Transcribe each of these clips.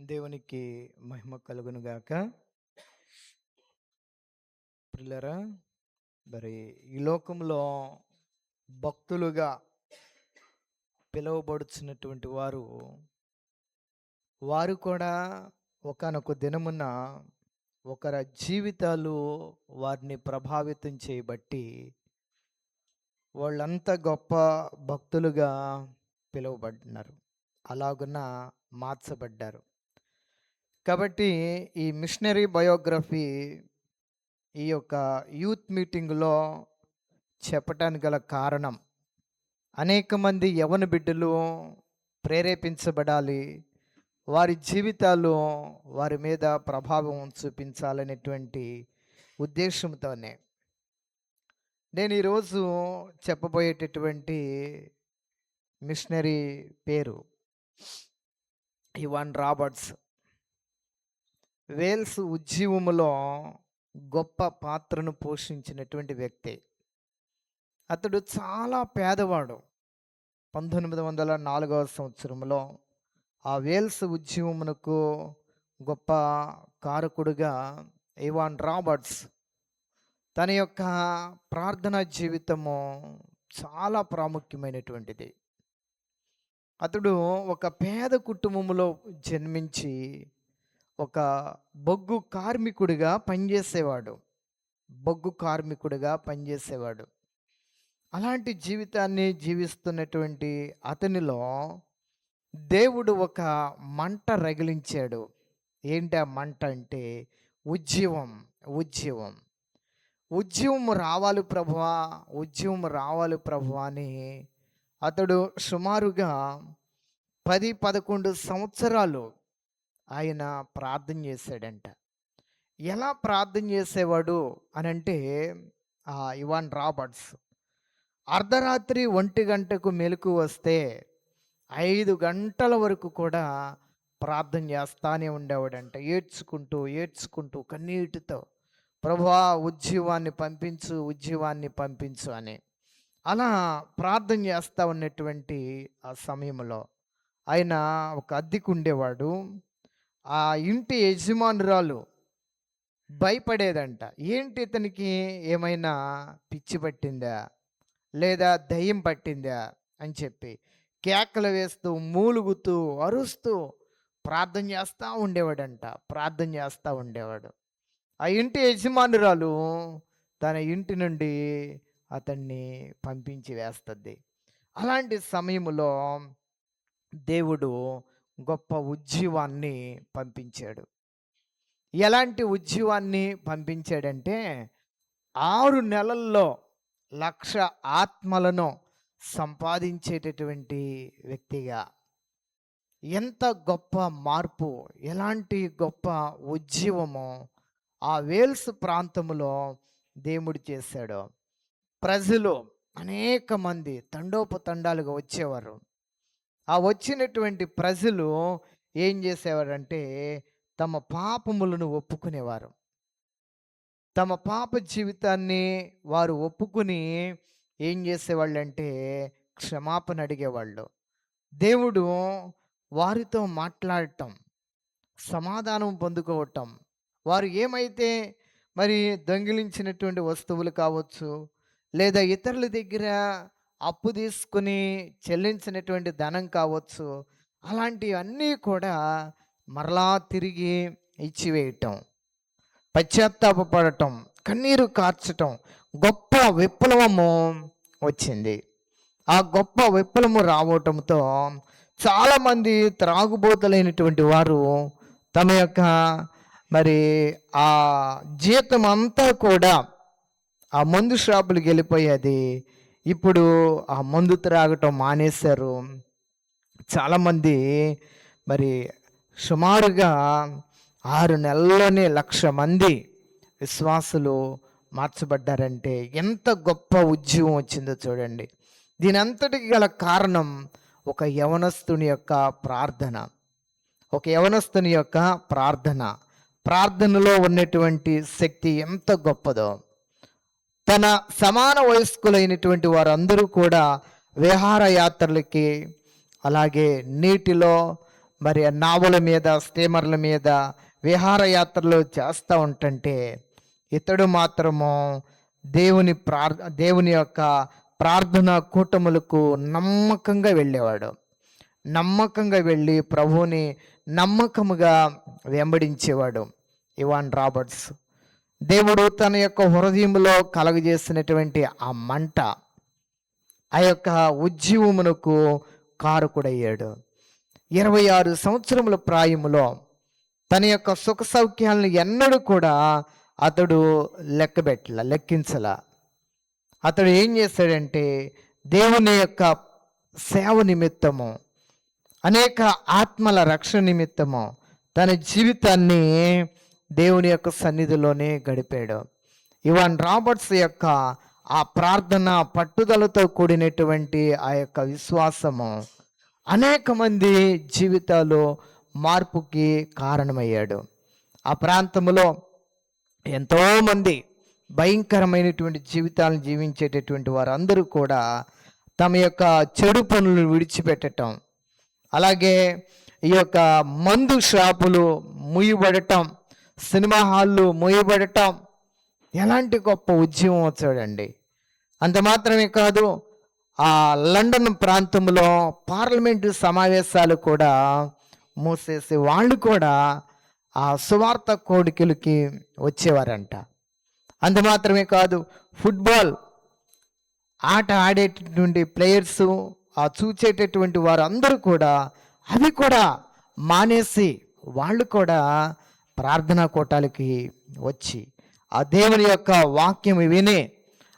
దేవునికి మహిమ కలుగును గాక. ప్రియులారా, మరి ఈ లోకంలో భక్తులుగా పిలువబడుచున్నటువంటి వారు కూడా ఒకానొక దినమున ఒకరి జీవితాలు వారిని ప్రభావితం చేయబట్టి వాళ్ళంతా గొప్ప భక్తులుగా పిలువబడినారు. అలాగున మార్చబడ్డారు. కాబట్టి ఈ మిషనరీ బయోగ్రఫీ ఈ యొక్క యూత్ మీటింగ్లో చెప్పటానికి గల కారణం, అనేక మంది యవన బిడ్డలు ప్రేరేపించబడాలి, వారి జీవితాలు వారి మీద ప్రభావం చూపించాలనేటువంటి ఉద్దేశంతోనే నేను ఈరోజు చెప్పబోయేటటువంటి మిషనరీ పేరు ఇవాన్ రాబర్ట్స్. వేల్స్ ఉద్యమములో గొప్ప పాత్రను పోషించినటువంటి వ్యక్తి. అతడు చాలా పేదవాడు. 1904 సంవత్సరంలో ఆ వేల్స్ ఉద్యమమునకు గొప్ప కారకుడుగా ఇవాన్ రాబర్ట్స్ తన యొక్క ప్రార్థనా జీవితము చాలా ప్రాముఖ్యమైనటువంటిది. అతడు ఒక పేద కుటుంబంలో జన్మించి ఒక బొగ్గు కార్మికుడిగా పనిచేసేవాడు. అలాంటి జీవితాన్ని జీవిస్తున్నటువంటి అతనిలో దేవుడు ఒక మంట రగిలించాడు. ఏంటి ఆ మంట అంటే ఉద్యమం రావాలి ప్రభువా అని అతడు సుమారుగా 10-11 సంవత్సరాలు ఆయన ప్రార్థన చేశాడంట. ఎలా ప్రార్థన చేసేవాడు అనంటే ఇవాన్ రాబర్ట్స్ అర్ధరాత్రి 1 గంటకు మెలకు వస్తే 5 గంటల వరకు కూడా ప్రార్థన చేస్తానే ఉండేవాడంట. ఏడ్చుకుంటూ కన్నీటితో, ప్రభువా ఉద్యమాన్ని పంపించు అని అలా ప్రార్థన చేస్తూ ఉన్నటువంటి ఆ సమయంలో ఆయన ఒక అద్దెకు ఉండేవాడు. ఆ ఇంటి యజమానురాలు భయపడేదంట. ఏంటి, ఇతనికి ఏమైనా పిచ్చి పట్టిందా లేదా దయ్యం పట్టిందా అని చెప్పి కేకలు వేస్తూ, మూలుగుతూ, అరుస్తూ ప్రార్థన చేస్తూ ఉండేవాడు. ఆ ఇంటి యజమానురాలు తన ఇంటి నుండి అతన్ని పంపించి వేస్తుంది. అలాంటి సమయంలో దేవుడు గొప్ప ఉద్యమాన్ని పంపించాడు. ఎలాంటి ఉద్యమాన్ని పంపించాడంటే 6 నెలల్లో 1,00,000 ఆత్మలను సంపాదించేటటువంటి వ్యక్తిగా. ఎంత గొప్ప మార్పు, ఎలాంటి గొప్ప ఉద్యమము ఆ వేల్స్ ప్రాంతంలో దేవుడు చేశాడు. ప్రజలు అనేక మంది తండోపతండాలుగా వచ్చేవారు. ఆ వచ్చినటువంటి ప్రజలు ఏం చేసేవారంటే తమ పాపములను ఒప్పుకునేవారు. తమ పాప జీవితాన్ని వారు ఒప్పుకుని ఏం చేసేవాళ్ళంటే క్షమాపణ అడిగేవాళ్ళు. దేవుడు వారితో మాట్లాడటం, సమాధానం పొందుకోవటం, వారు ఏమైతే మరి దొంగిలించినటువంటి వస్తువులు కావచ్చు, లేదా ఇతరుల దగ్గర అప్పు తీసుకుని చెల్లించినటువంటి ధనం కావచ్చు, అలాంటివన్నీ కూడా మరలా తిరిగి ఇచ్చివేయటం, పశ్చాత్తాపడటం, కన్నీరు కార్చటం, గొప్ప విప్లవము వచ్చింది. ఆ గొప్ప విప్లవము రావటంతో చాలామంది త్రాగుబోతులైనటువంటి వారు తమ యొక్క మరి ఆ జీతం అంతా కూడా ఆ మందు షాపులకు వెళ్ళిపోయేది. ఇప్పుడు ఆ మందు త్రాగటం మానేశారు. చాలామంది మరి సుమారుగా 6 నెలల్లోనే 1,00,000 మంది విశ్వాసులు మార్చబడ్డారంటే ఎంత గొప్ప ఉద్యమం వచ్చిందో చూడండి. దీని అంతటికి గల కారణం ఒక యవనస్తుని యొక్క ప్రార్థనలో ఉన్నటువంటి శక్తి ఎంత గొప్పదో. తన సమాన వయస్కులైనటువంటి వారందరూ కూడా విహారయాత్రలకి, అలాగే నీటిలో మరి నావల మీద, స్టీమర్ల మీద విహారయాత్రలు చేస్తూ ఉంటుంటే ఇతడు మాత్రము దేవుని యొక్క ప్రార్థన కూటములకు నమ్మకంగా వెళ్ళేవాడు. నమ్మకంగా వెళ్ళి ప్రభువుని నమ్మకముగా వెంబడించేవాడు ఇవాన్ రాబర్ట్స్. దేవుడు తన యొక్క హృదయంలో కలగజేసినటువంటి ఆ మంట, ఆ యొక్క ఉజ్జీవమునకు కారకుడయ్యాడు. 26 సంవత్సరముల ప్రాయములో తన యొక్క సుఖ సౌఖ్యాలను ఎన్నడూ కూడా అతడు లెక్కించల. అతడు ఏం చేశాడంటే దేవుని యొక్క సేవ నిమిత్తము, అనేక ఆత్మల రక్షణ నిమిత్తము తన జీవితాన్ని దేవుని యొక్క సన్నిధిలోనే గడిపాడు. ఇవాన్ రాబర్ట్స్ యొక్క ఆ ప్రార్థన, పట్టుదలతో కూడినటువంటి ఆ యొక్క విశ్వాసము అనేక మంది జీవితాలు మార్పుకి కారణమయ్యాడు. ఆ ప్రాంతంలో ఎంతోమంది భయంకరమైనటువంటి జీవితాలను జీవించేటటువంటి వారందరూ కూడా తమ యొక్క చెడు పనులు విడిచిపెట్టడం, అలాగే ఈ యొక్క మందు షాపులు మూయబడటం, సినిమా హాళ్ళు మూయబడటం, ఎలాంటి గొప్ప ఉద్యమం వచ్చాడండి. అంత మాత్రమే కాదు, ఆ లండన్ ప్రాంతంలో పార్లమెంటు సమావేశాలు కూడా మూసేసి వాళ్ళు కూడా ఆ సువార్త కోడికలకి వచ్చేవారంట. అంత మాత్రమే కాదు, ఫుట్బాల్ ఆట ఆడేటటువంటి ప్లేయర్సు, ఆ చూచేటటువంటి వారు అందరూ కూడా అవి కూడా మానేసి వాళ్ళు కూడా ప్రార్థనా కూటాలకి వచ్చి ఆ దేవుని యొక్క వాక్యం విని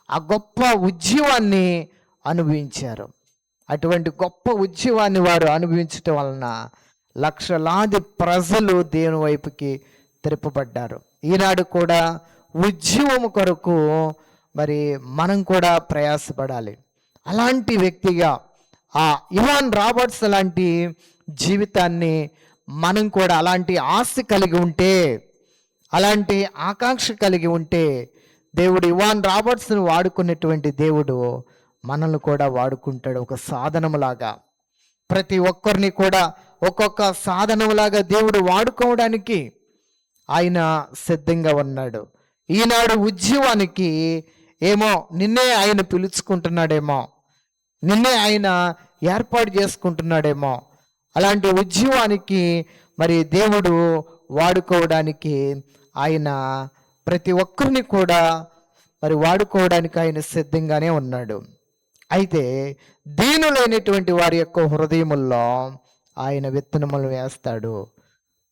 ఆ గొప్ప ఉజ్జీవాన్ని అనుభవించారు. అటువంటి గొప్ప ఉజ్జీవాన్ని వారు అనుభవించటం వలన లక్షలాది ప్రజలు దేవుని వైపుకి తిరపబడ్డారు. ఈనాడు కూడా ఉజ్జీవము కొరకు మరి మనం కూడా ప్రయాసపడాలి. అలాంటి వ్యక్తిగా ఆ ఇవాన్ రాబర్ట్స్ లాంటి జీవితాన్ని మనం కూడా అలాంటి ఆశ కలిగి ఉంటే, అలాంటి ఆకాంక్ష కలిగి ఉంటే, దేవుడు ఇవాన్ రాబర్ట్స్ని వాడుకున్నటువంటి దేవుడు మనల్ని కూడా వాడుకుంటాడు. ఒక సాధనములాగా ప్రతి ఒక్కరిని కూడా ఒక్కొక్క సాధనములాగా దేవుడు వాడుకోవడానికి ఆయన సిద్ధంగా ఉన్నాడు. ఈనాడు ఉద్యమానికి ఏమో నిన్నే ఆయన పిలుచుకుంటున్నాడేమో, నిన్నే ఆయన ఏర్పాటు చేసుకుంటున్నాడేమో. అలాంటి ఉద్యమానికి మరి దేవుడు వాడుకోవడానికి ఆయన ప్రతి ఒక్కరిని కూడా మరి వాడుకోవడానికి ఆయన సిద్ధంగానే ఉన్నాడు. అయితే దీనులైనటువంటి వారి యొక్క హృదయముల్లో ఆయన విత్తనములు వేస్తాడు.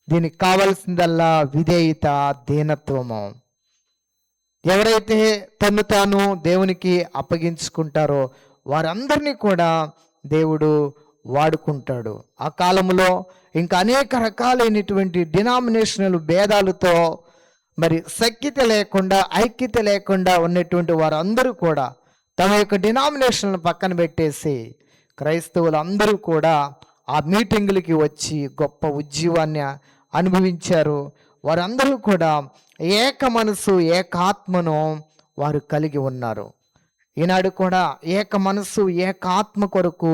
దీనికి కావలసిందల్లా విధేయత, దీనత్వము. ఎవరైతే తను తాను దేవునికి అప్పగించుకుంటారో వారందరినీ కూడా దేవుడు వాడుకుంటాడు. ఆ కాలంలో ఇంకా అనేక రకాలైనటువంటి డినామినేషనల్ భేదాలతో మరి సఖ్యత లేకుండా, ఐక్యత లేకుండా ఉన్నటువంటి వారందరూ కూడా తమ యొక్క డినామినేషన్లను పక్కన పెట్టేసి క్రైస్తవులందరూ కూడా ఆ మీటింగులకి వచ్చి గొప్ప ఉజ్జీవాన్ని అనుభవించారు. వారందరూ కూడా ఏక మనసు, ఏకాత్మను వారు కలిగి ఉన్నారు. ఈనాడు కూడా ఏక మనసు, ఏకాత్మ కొరకు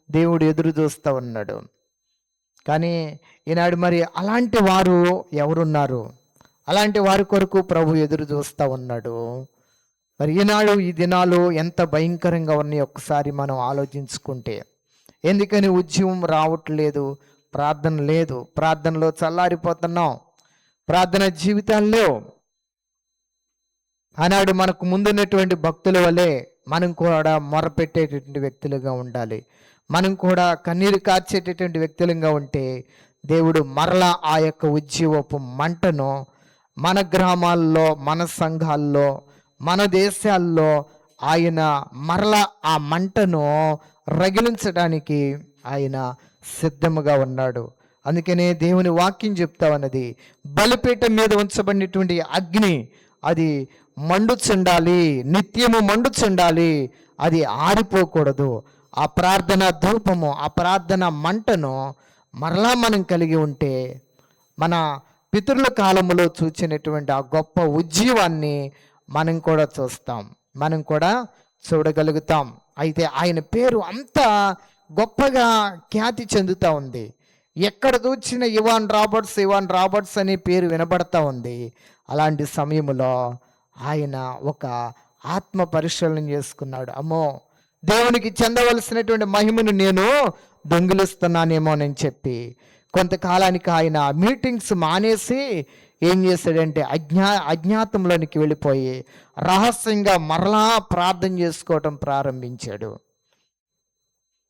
దేవుడు ఎదురు చూస్తూ ఉన్నాడు. కానీ ఈనాడు మరి అలాంటి వారు ఎవరున్నారు? అలాంటి వారి కొరకు ప్రభు ఎదురు చూస్తూ ఉన్నాడు. మరి ఈనాడు ఈ దినాలు ఎంత భయంకరంగా ఉన్నాయి ఒక్కసారి మనం ఆలోచించుకుంటే. ఎందుకని ఉద్యమం రావట్లేదు? ప్రార్థన లేదు. ప్రార్థనలో చల్లారిపోతున్నాం. ప్రార్థన జీవితాలు లేవు. ఆనాడు మనకు ముందున్నటువంటి భక్తుల వలె మనం కూడా మొరపెట్టేటటువంటి వ్యక్తులుగా ఉండాలి. మనం కూడా కన్నీరు కార్చేటటువంటి వ్యక్తులుగా ఉంటే దేవుడు మరలా ఆ యొక్క ఉజ్జీవపు మంటను మన గ్రామాల్లో, మన సంఘాల్లో, మన దేశాల్లో ఆయన మరలా ఆ మంటను రగిలించడానికి ఆయన సిద్ధముగా ఉన్నాడు. అందుకనే దేవుని వాక్యం చెప్తా ఉన్నది, బలిపీఠం మీద ఉంచబడినటువంటి అగ్ని అది మండుచుండాలి, నిత్యము మండుచుండాలి, అది ఆరిపోకూడదు. ఆ ప్రార్థన ధూపము, ఆ ప్రార్థన మంటను మరలా మనం కలిగి ఉంటే మన పితరుల కాలములో చూచినటువంటి ఆ గొప్ప ఉజ్జీవాన్ని మనం కూడా చూస్తాం, మనం కూడా చూడగలుగుతాం. అయితే ఆయన పేరు అంతా గొప్పగా ఖ్యాతి చెందుతూ ఉంది. ఎక్కడ చూచిన ఇవాన్ రాబర్ట్స్, ఇవాన్ రాబర్ట్స్ అనే పేరు వినబడతా ఉంది. అలాంటి సమయంలో ఆయన ఒక ఆత్మ పరిశీలన చేసుకున్నాడు. అమ్మో, దేవునికి చెందవలసినటువంటి మహిమను నేను దొంగిలిస్తున్నానేమోనని చెప్పి కొంతకాలానికి ఆయన మీటింగ్స్ మానేసి ఏం చేశాడంటే అజ్ఞాతంలోనికి వెళ్ళిపోయి రహస్యంగా మరలా ప్రార్థన చేసుకోవటం ప్రారంభించాడు.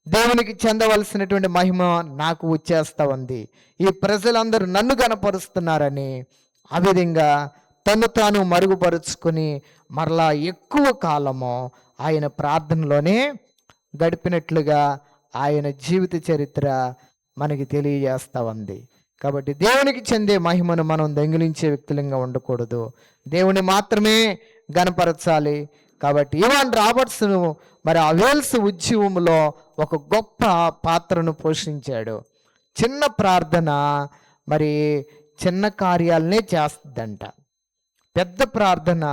దేవునికి చెందవలసినటువంటి మహిమ నాకు వచ్చేస్తా ఉంది, ఈ ప్రజలందరూ నన్ను గనపరుస్తున్నారని ఆ విధంగా తను తాను మరుగుపరుచుకొని మరలా ఎక్కువ కాలము ఆయన ప్రార్థనలోనే గడిపినట్లుగా ఆయన జీవిత చరిత్ర మనకి తెలియజేస్తూ ఉంది. కాబట్టి దేవునికి చెందే మహిమను మనం దొంగిలించే వ్యక్తులంగా ఉండకూడదు, దేవుని మాత్రమే గనపరచాలి. కాబట్టి ఇవాన్ రాబర్ట్స్ను మరి ఆ వేల్స్ ఉద్యమంలో ఒక గొప్ప పాత్రను పోషించాడు. చిన్న ప్రార్థన మరి చిన్న కార్యాలనే చేస్తుందంట, పెద్ద ప్రార్థన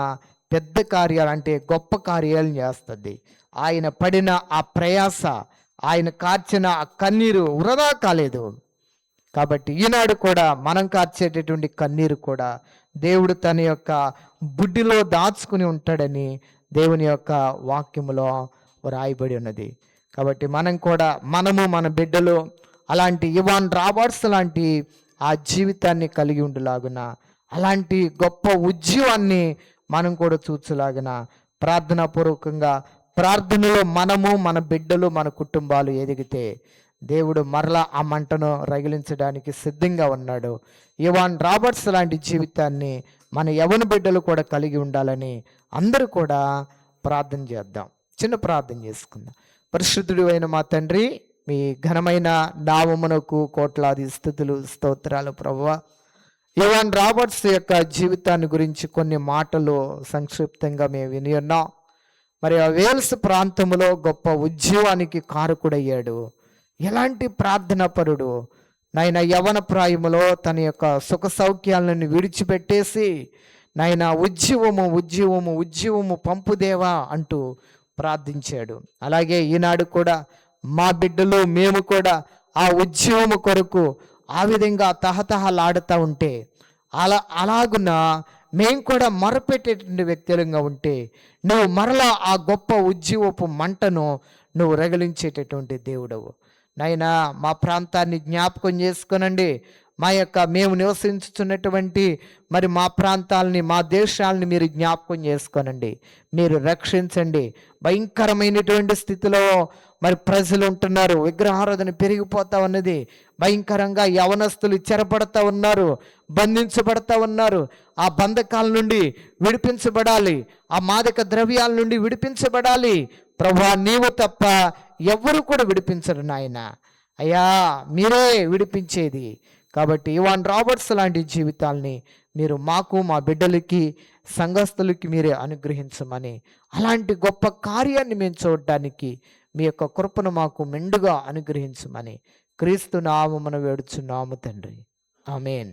పెద్ద కార్యాలు అంటే గొప్ప కార్యాలను చేస్తుంది. ఆయన పడిన ఆ ప్రయాస, ఆయన కార్చిన ఆ కన్నీరు వృధా కాలేదు. కాబట్టి ఈనాడు కూడా మనం కార్చేటటువంటి కన్నీరు కూడా దేవుడు తన యొక్క బుడ్డిలో దాచుకుని ఉంటాడని దేవుని యొక్క వాక్యములో రాయబడి ఉన్నది. కాబట్టి మనం కూడా మన బిడ్డలు అలాంటి ఇవాన్ రాబర్ట్స్ లాంటి ఆ జీవితాన్ని కలిగి ఉండేలాగున, అలాంటి గొప్ప ఉద్యమాన్ని మనం కూడా చూసేలాగున ప్రార్థనాపూర్వకంగా ప్రార్థనలో మన బిడ్డలు మన కుటుంబాలు ఎదిగితే దేవుడు మరలా ఆ మంటను రగిలించడానికి సిద్ధంగా ఉన్నాడు. ఇవాన్ రాబర్ట్స్ లాంటి జీవితాన్ని మన యవన బిడ్డలు కూడా కలిగి ఉండాలని అందరూ కూడా ప్రార్థన చేద్దాం. చిన్న ప్రార్థన చేసుకుందాం. పరిశుద్ధుడు అయిన మా తండ్రి, మీ ఘనమైన నామమునకు కోట్లాది స్తుతులు స్తోత్రాలు ప్రభువా. ఇవాన్ రాబర్ట్స్ యొక్క జీవితాన్ని గురించి కొన్ని మాటలు సంక్షిప్తంగా మేము విని ఉన్నాం. మరి ఆ వేల్స్ ప్రాంతంలో గొప్ప ఉద్యమానికి కారకుడయ్యాడు. ఎలాంటి ప్రార్థనాపరుడు నాయన, యవన ప్రాయములో తన యొక్క సుఖ సౌఖ్యాలను విడిచిపెట్టేసి నాయన ఉద్యమము పంపుదేవా అంటూ ప్రార్థించాడు. అలాగే ఈనాడు కూడా మా బిడ్డలు మేము కూడా ఆ ఉద్యమము కొరకు ఆ విధంగా తహతహలాడుతూ ఉంటే అలాగున మేము కూడా మొరపెట్టేటువంటి వ్యక్తులంగా ఉంటే నువ్వు మరలా ఆ గొప్ప ఉద్యమపు మంటను నువ్వు రగిలించేటటువంటి దేవుడవు నాయనా. మా ప్రాంతాన్ని జ్ఞాపకం చేసుకోనండి. మేము నివసించుతున్నటువంటి మరి మా ప్రాంతాలని, మా దేశాలని మీరు జ్ఞాపకం చేసుకోనండి, మీరు రక్షించండి. భయంకరమైనటువంటి స్థితిలో మరి ప్రజలు ఉంటున్నారు, విగ్రహారాధన పెరిగిపోతా ఉన్నది, భయంకరంగా యవనస్తులు చెరపడతా ఉన్నారు, బంధించబడతా ఉన్నారు. ఆ బంధకాల నుండి విడిపించబడాలి, ఆ మాదక ద్రవ్యాల నుండి విడిపించబడాలి. ప్రభువా, నీవు తప్ప ఎవ్వరు కూడా విడిపించరు నాయన. అయ్యా, మీరే విడిపించేది. కాబట్టి ఇవాన్ రాబర్ట్స్ లాంటి జీవితాల్ని మీరు మాకు, మా బిడ్డలకి, సంఘస్థులకి మీరే అనుగ్రహించమని, అలాంటి గొప్ప కార్యాన్ని మేము చూడడానికి మీ యొక్క కృపను మాకు మెండుగా అనుగ్రహించమని క్రీస్తు నామమున వేడుచున్నాము తండ్రి. ఆమేన్.